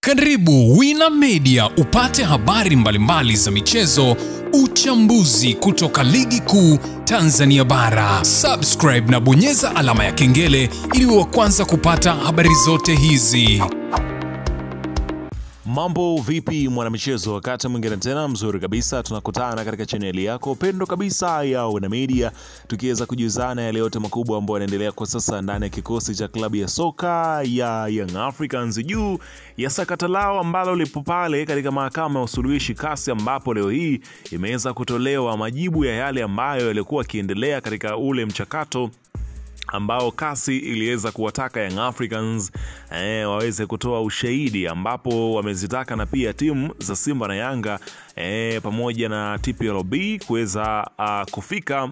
Karibu Wina Media upate habari mbalimbali za michezo, uchambuzi kutoka ligi kuu Tanzania bara. Subscribe na bonyeza alama ya kengele ili uwe wa kwanza kupata habari zote hizi. Mambo vipi mwanamichezo, wakati mwingine tena mzuri kabisa tunakutana katika chaneli yako pendo kabisa ya Wina Media, tukiweza kujuzana yale yote makubwa ambayo yanaendelea kwa sasa ndani ya kikosi cha klabu ya soka ya Young Africans juu ya sakata lao ambalo lipo pale katika mahakama ya usuluhishi kasi, ambapo leo hii imeweza kutolewa majibu ya yale ambayo yalikuwa yakiendelea katika ule mchakato ambao kasi iliweza kuwataka Young Africans waweze kutoa ushahidi, ambapo wamezitaka na pia timu za Simba na Yanga pamoja na TPLB kuweza kufika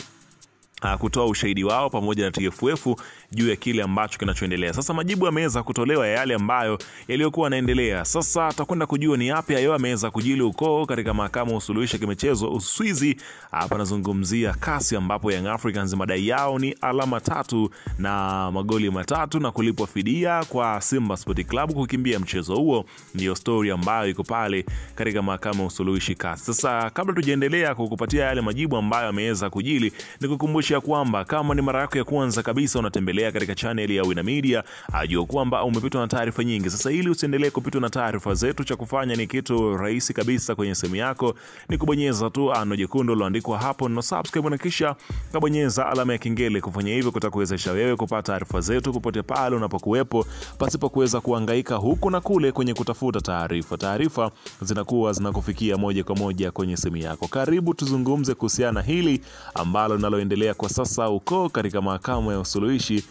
kutoa ushahidi wao pamoja na TFF juu ya kile ambacho kinachoendelea. Sasa majibu yameweza kutolewa ya yale ambayo yaliyokuwa yanaendelea. Sasa tutakwenda kujua ni yapi hayo yameweza kujili huko katika mahakama ya usuluhishi kimichezo Uswizi. Hapa nazungumzia kasi, ambapo Young Africans madai yao ni alama 3 na magoli 3 na kulipwa fidia kwa Simba Sport Club kukimbia mchezo huo. Ndio story ambayo iko pale katika mahakama ya usuluhishi kasi. Sasa kabla tujaendelea kukupatia yale majibu ambayo yameweza kujili, nikukumbusha kwamba kama ni mara yako ya kwanza kabisa unatembelea katika channel ya Wina Media, ajua kwamba umepitwa na taarifa nyingi. Sasa ili usiendelee kupitwa na taarifa zetu, cha kufanya ni kitu rahisi kabisa kwenye simu yako, ni kubonyeza tu ano jekundu liloandikwa hapo na subscribe, na kisha kubonyeza alama ya kengele. Kufanya hivyo kutakuwezesha wewe kupata taarifa zetu popote pale unapokuwepo, pasipo kuweza kuhangaika huku na kule kwenye kutafuta taarifa. Taarifa zinakuwa zinakufikia moja kwa moja kwenye simu yako. Karibu tuzungumze kuhusiana hili ambalo linaloendelea kwa sasa uko katika mahakama ya usuluhishi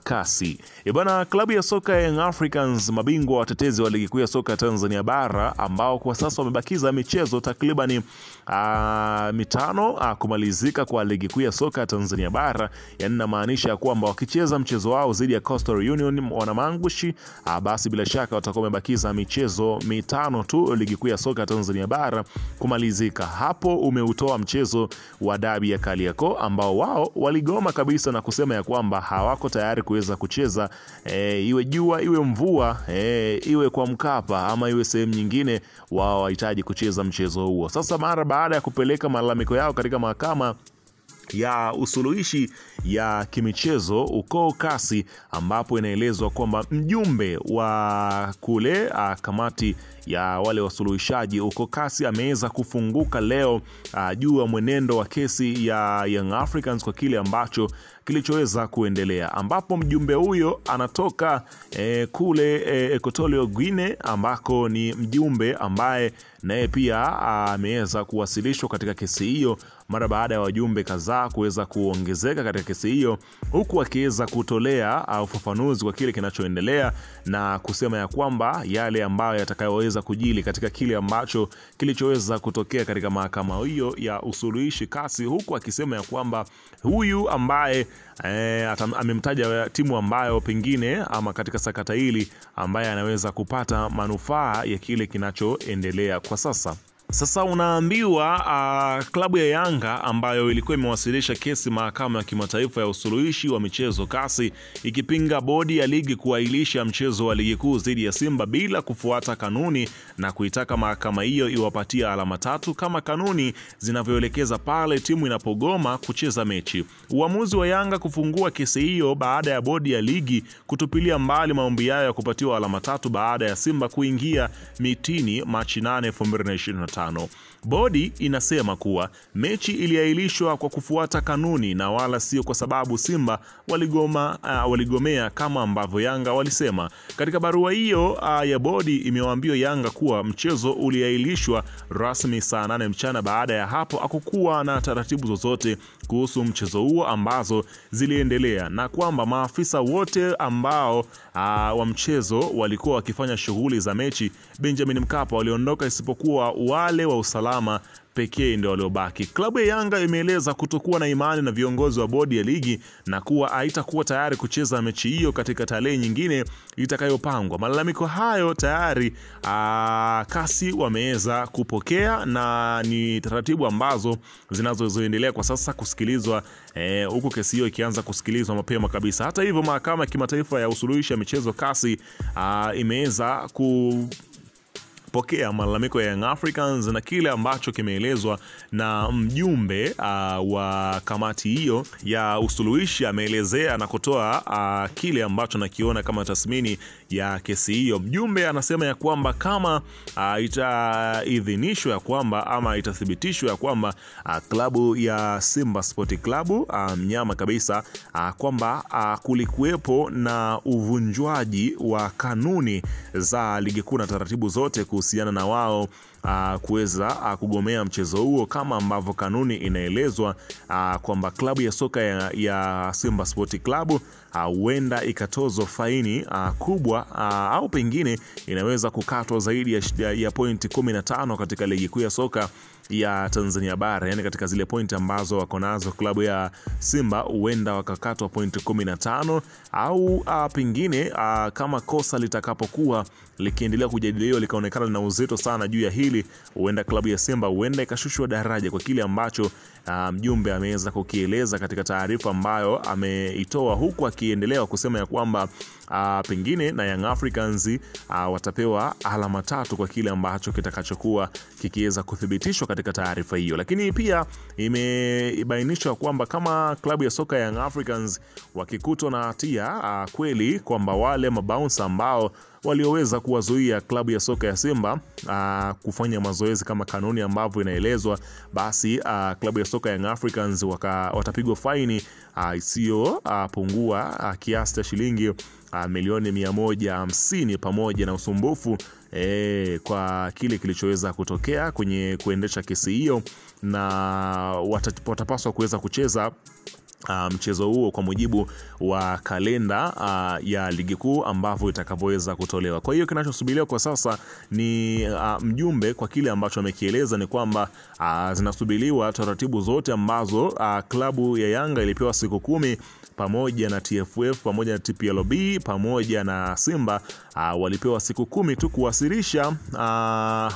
kasi. Bwana, klabu ya soka ya Young Africans, mabingwa watetezi wa ligi kuu ya soka Tanzania bara, ambao kwa sasa wamebakiza michezo takriban 5 kumalizika kwa ligi kuu ya soka Tanzania bara, yani inamaanisha kwamba wakicheza mchezo wao dhidi ya Coastal Union Wanamangushi, basi bila shaka watakuwa wamebakiza michezo 5 tu ligi kuu ya soka Tanzania bara kumalizika. Hapo umeutoa mchezo wa dabi ya Kariakoo, ambao wao waligoma kabisa na kusema ya kwamba hawako tayari kuweza kucheza, iwe jua iwe mvua, iwe kwa Mkapa ama iwe sehemu nyingine, wao wahitaji kucheza mchezo huo. Sasa mara baada ya kupeleka malalamiko yao katika mahakama ya usuluhishi ya kimichezo uko kasi, ambapo inaelezwa kwamba mjumbe wa kule kamati ya wale wasuluhishaji uko kasi ameweza kufunguka leo juu ya mwenendo wa kesi ya Young Africans kwa kile ambacho kilichoweza kuendelea, ambapo mjumbe huyo anatoka kule Equatorial Guinea, ambako ni mjumbe ambaye naye pia ameweza kuwasilishwa katika kesi hiyo mara baada ya wajumbe kadhaa kuweza kuongezeka katika kesi hiyo, huku akiweza kutolea ufafanuzi kwa kile kinachoendelea na kusema ya kwamba yale ambayo yatakayoweza kujili katika kile ambacho kilichoweza kutokea katika mahakama hiyo ya usuluhishi kasi, huku akisema ya kwamba huyu ambaye amemtaja timu ambayo pengine ama katika sakata hili ambaye anaweza kupata manufaa ya kile kinachoendelea kwa sasa. Sasa unaambiwa klabu ya Yanga ambayo ilikuwa imewasilisha kesi mahakama ya kimataifa ya usuluhishi wa michezo kasi, ikipinga bodi ya ligi kuahirisha mchezo wa ligi kuu dhidi ya Simba bila kufuata kanuni, na kuitaka mahakama hiyo iwapatie alama 3 kama kanuni zinavyoelekeza pale timu inapogoma kucheza mechi. Uamuzi wa Yanga kufungua kesi hiyo baada ya bodi ya ligi kutupilia mbali maombi yao ya kupatiwa alama 3 baada ya Simba kuingia mitini Machi 8, 2025. Bodi inasema mechi iliahirishwa kwa kufuata kanuni na wala sio kwa sababu Simba waligomea kama ambavyo Yanga walisema. Katika barua hiyo ya bodi imewaambia Yanga kuwa mchezo uliahirishwa rasmi saa 8 mchana. Baada ya hapo hakukuwa na taratibu zozote kuhusu mchezo huo ambazo ziliendelea, na kwamba maafisa wote ambao wa mchezo walikuwa wakifanya shughuli za mechi Benjamin Mkapa waliondoka, isipokuwa wale wa usalama pekee ndio waliobaki. Klabu ya Yanga imeeleza kutokuwa na imani na viongozi wa bodi ya ligi na kuwa haitakuwa tayari kucheza mechi hiyo katika tarehe nyingine itakayopangwa. Malalamiko hayo tayari kasi wameweza kupokea, na ni taratibu ambazo zinazoendelea kwa sasa kusikilizwa, huku kesi hiyo ikianza kusikilizwa mapema kabisa. Hata hivyo, mahakama ya kimataifa ya usuluhishi ya michezo kasi imeweza amepokea malalamiko ya Young Africans na kile ambacho kimeelezwa na mjumbe wa kamati hiyo ya usuluhishi. Ameelezea na kutoa kile ambacho nakiona kama tathmini ya kesi hiyo. Mjumbe anasema ya kwamba kama itaidhinishwa ya kwamba ama itathibitishwa ya kwamba klabu ya Simba Sport Club mnyama kabisa kwamba kulikuwepo na uvunjwaji wa kanuni za ligi kuu na taratibu zote kuhusiana na wao kuweza kugomea mchezo huo, kama ambavyo kanuni inaelezwa kwamba klabu ya soka ya Simba Sport Club huenda ikatozwa faini kubwa au pengine inaweza kukatwa zaidi ya pointi 15 katika ligi kuu ya soka ya Tanzania bara. Yani katika zile pointi ambazo wako nazo klabu ya Simba huenda wakakatwa pointi 15 au pengine kama kosa litakapokuwa likiendelea kujadiliwa likaonekana na uzito sana juu ya hili, huenda klabu ya Simba huenda ikashushwa daraja, kwa kile ambacho mjumbe ameweza kukieleza katika taarifa ambayo ameitoa, huku akiendelea kusema ya kwamba pengine na Young Africans watapewa alama 3 kwa kile ambacho kitakachokuwa kikiweza kuthibitishwa katika taarifa hiyo. Lakini pia imebainishwa kwamba kama klabu ya soka ya Young Africans wakikutwa na hatia kweli kwamba wale mabouncer ambao walioweza kuwazuia klabu ya soka ya Simba kufanya mazoezi kama kanuni ambavyo inaelezwa, basi klabu ya soka ya Young Africans watapigwa faini isiyo pungua kiasi cha shilingi milioni 150 pamoja na usumbufu kwa kile kilichoweza kutokea kwenye kuendesha kesi hiyo, na watapaswa kuweza kucheza mchezo huo kwa mujibu wa kalenda ya ligi kuu ambavyo itakavyoweza kutolewa. Kwa hiyo kinachosubiriwa kwa sasa ni mjumbe, kwa kile ambacho amekieleza ni kwamba zinasubiriwa taratibu zote ambazo klabu ya Yanga ilipewa siku 10 pamoja na TFF pamoja na TPLB pamoja na Simba walipewa siku 10 tu kuwasilisha.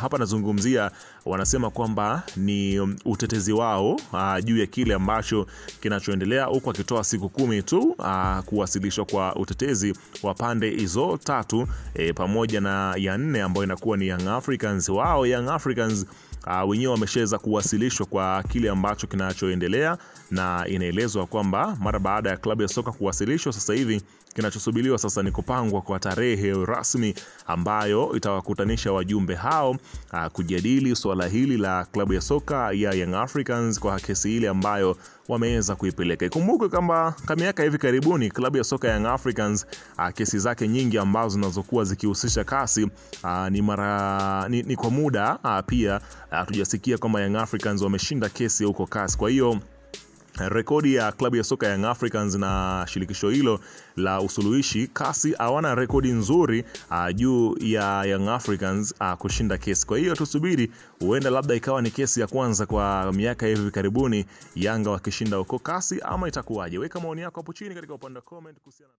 Hapa nazungumzia, wanasema kwamba ni utetezi wao juu ya kile ambacho kinachoendelea, huku akitoa siku 10 tu kuwasilishwa kwa utetezi wa pande hizo 3 pamoja na ya 4 ambayo inakuwa ni Young Africans. Wao Young Africans wenyewe wameshaweza kuwasilishwa kwa kile ambacho kinachoendelea, na inaelezwa kwamba mara baada ya klabu ya soka kuwasilishwa, sasa hivi kinachosubiriwa sasa ni kupangwa kwa tarehe rasmi ambayo itawakutanisha wajumbe hao kujadili swala hili la klabu ya soka ya Young Africans kwa kesi ile ambayo wameweza kuipeleka. Ikumbuke kwamba kwa miaka hivi karibuni klabu ya soka Young Africans kesi zake nyingi ambazo zinazokuwa zikihusisha kasi ni kwa muda pia hatujasikia kwamba Young Africans wameshinda kesi huko kasi. Kwa hiyo rekodi ya klabu ya soka Young Africans na shirikisho hilo la usuluhishi kasi hawana rekodi nzuri juu ya Young Africans kushinda kesi. Kwa hiyo tusubiri, huenda labda ikawa ni kesi ya kwanza kwa miaka hivi karibuni Yanga wakishinda huko kasi, ama itakuwaje? Weka maoni yako hapo chini katika upande wa comment kuhusiana